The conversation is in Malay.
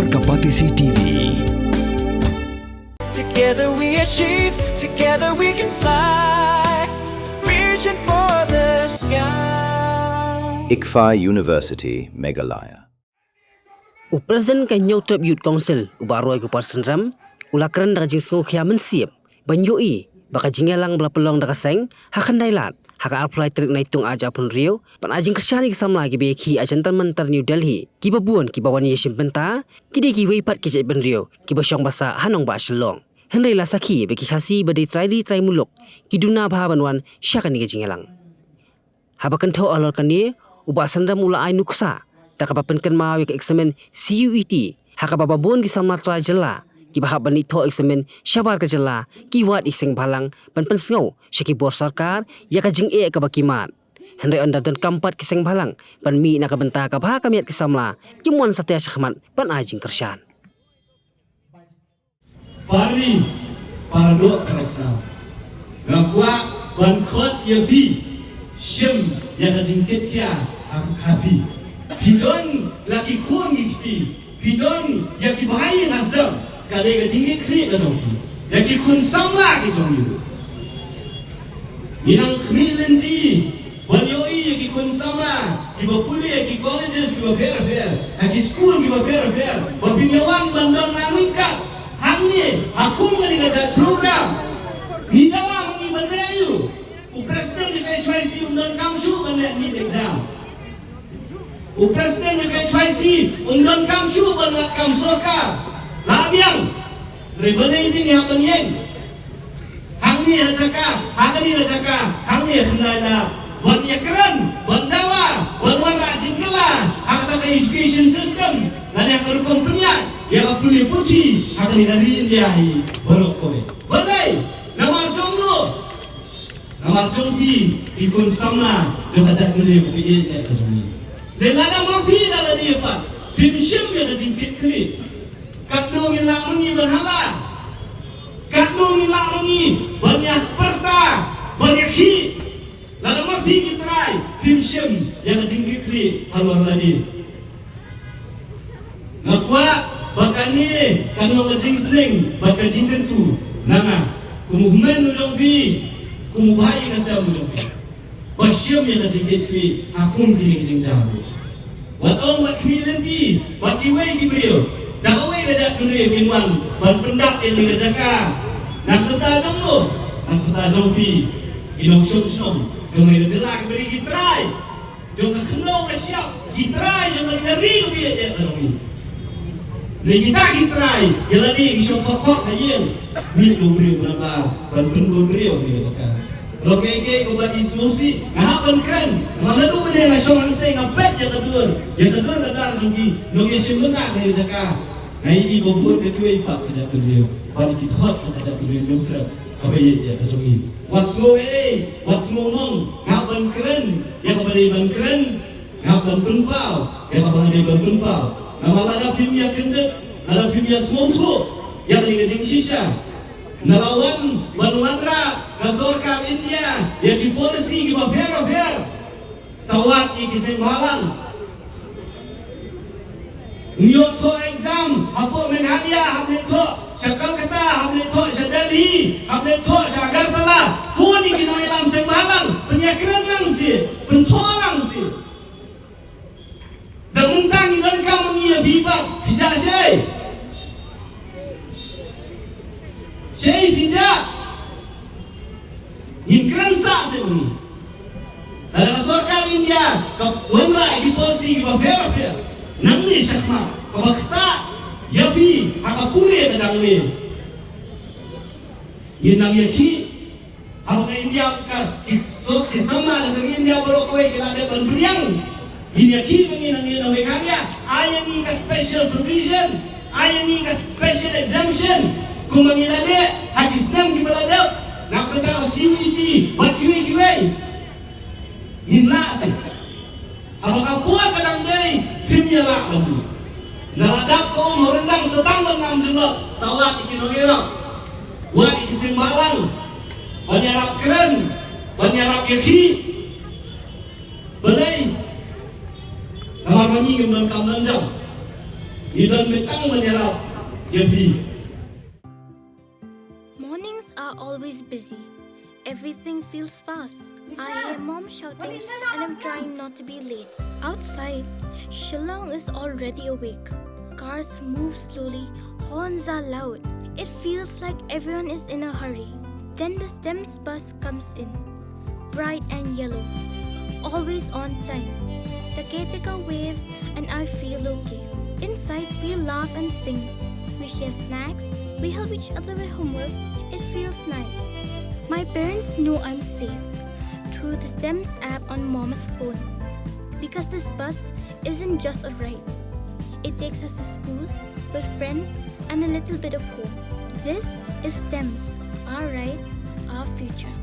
Kapatisi TV. Together we achieve, together we can fly, reaching for the sky. ICFA University, Meghalaya. Presiden Kenyau Trip Youth Council ubaroi ku Parson Ram ulakran daga jing sengu kia mensiap banyoi baka jingelang bela pelong daga seng hakan dailat haka apply trik naitung aja pun rio pan ajing kersyani kisam lagi beki ajantan mentar New Delhi ki babuan ki bawani yesim penta ki de ki weipat ki jai ben rio ki basyong basa hanong ba shelong hendai la saki beki khasi badi try muluk ki duna bha banwan syakan ni jingelang habakan tho alor kani uba sandam ula ai nuksa tak kapapenkan mawi ke eksamen CUET haka bababun ki samar tra jela ki bahab bani tho eksamen syabar ke jela ki wat iseng balang ban pensngau syaki bor sarkar ya ka jing ka bakimat hendai anda don kampat ki seng balang ban mi nak benta ka bah kamiat ki samla ki mon satya syahmat ban ajing kersyan Pari para do kerasa ngakwa ban khot ya bi shim ya ka jing ket kya aku kapi bidon laki kuang iki bidon ya ki bahai nasam kada ga jingi kri ga jongki ya ki kun samla ki jongki minang kmilendi banyo ya ki kun samla ki bapuli ya ki colleges ki baper ya ki school ki baper bapinyawan bandang namika hangne aku ngani ga program ni dawa mangi bandayu u president ga choice undang kamshu bandak ni exam u president ga choice undang kamshu bandak kamsorka labiang rebene ini ni hakan yeng hangni rajaka hangni rajaka hangni khnala wan yakran bandawa wan rajingla hakata ka education system nani akaru kompenya ya apuli puti hakani dari India hi borok kowe badai namar jongpi ikun samna jogajak mele ko ye ne ka jongni lelana mopi dala dia pa bimshim ya jingkit kli Kadung ilang mengi berhala, kadung ilang mengi banyak perta, banyak hi. Lalu mapi kitrai, pimshem yang jingkit kli halwar lagi. Nakwa bakani kanong jing sling, baka jing tentu. Nama kumuhman nujong pi, kumubai nasa nujong pi. Basyam yang jingkit kli, akum kini jing jabu. Watong wat kmilanti, wat kiwai kibrio. Dah awak rajak dunia kinwan, ban pendak yang dirajaka. Nak kata jong lo, nak kata jong pi, inong syom, jong ni jelak beri gitrai, jong ka kenong ka siap, gitrai jong ka ngeri lebih aja jong ni. Ni kita gitrai, ialah ni isyong kokok saja, ni lo beri berapa, ban pendur beri ni rajaka. Kalau kaya kau bagi solusi, ngahapan keren, mana tu benda nasional kita ngapet yang kedua nadar nungi semua ni rajaka. Nai di bobot ke kuai pak kerja beliau, bagi kita hot kerja beliau dokter, apa ya kejongi. Wat semua mong, ngapan keren, yang kembali ban keren, ngapan penpau, yang kembali ban penpau. Nama lada pimia kendet, lada pimia semua tu, yang lagi jeng sisa. Nalawan Banwandra Gazorka India yang di polisi di baper sawat di kisah malang Nyoto exam apa Meghalaya hamle to Syakal kata hamle to Syadali hamle to Syagartala phone di kinoi lam seng malang penyakiran lang si pentolang si damuntang ilan kam ngia bibak hijak Syekh bijak Ingkran sak sebuni dalam sorkan India kau wamra di polisi di baper nangli syakma kau bakta yapi haka pure kadang ni yenang yaki haka India ka kisama dengan India berokoi kelada banbriang ini yaki menginang yenang Meghalaya ayat ni ka special provision ayat ni ka special exemption kumangilale hakisnam ki baladap nak kata CUET buat kiwe inla apakah kuat kadang day kimia lak lalu naladap kau merendang setang dengan jenok sawat ikinogera buat ikising malang banyarap keren banyarap yaki belai kamar manyi kemudian kamlanjang Idan metang menyerap Yabi. Mornings are always busy. Everything feels fast. I hear mom shouting and I'm trying not to be late. Outside, Shillong is already awake. Cars move slowly, horns are loud. It feels like everyone is in a hurry. Then the STEMS bus comes in, bright and yellow, always on time. The caretaker waves and I feel okay. Inside, we laugh and sing. We share snacks. We help each other with homework. It feels nice. My parents know I'm safe through the STEMS app on mom's phone. Because this bus isn't just a ride. It takes us to school with friends and a little bit of hope. This is STEMS, our ride, our future.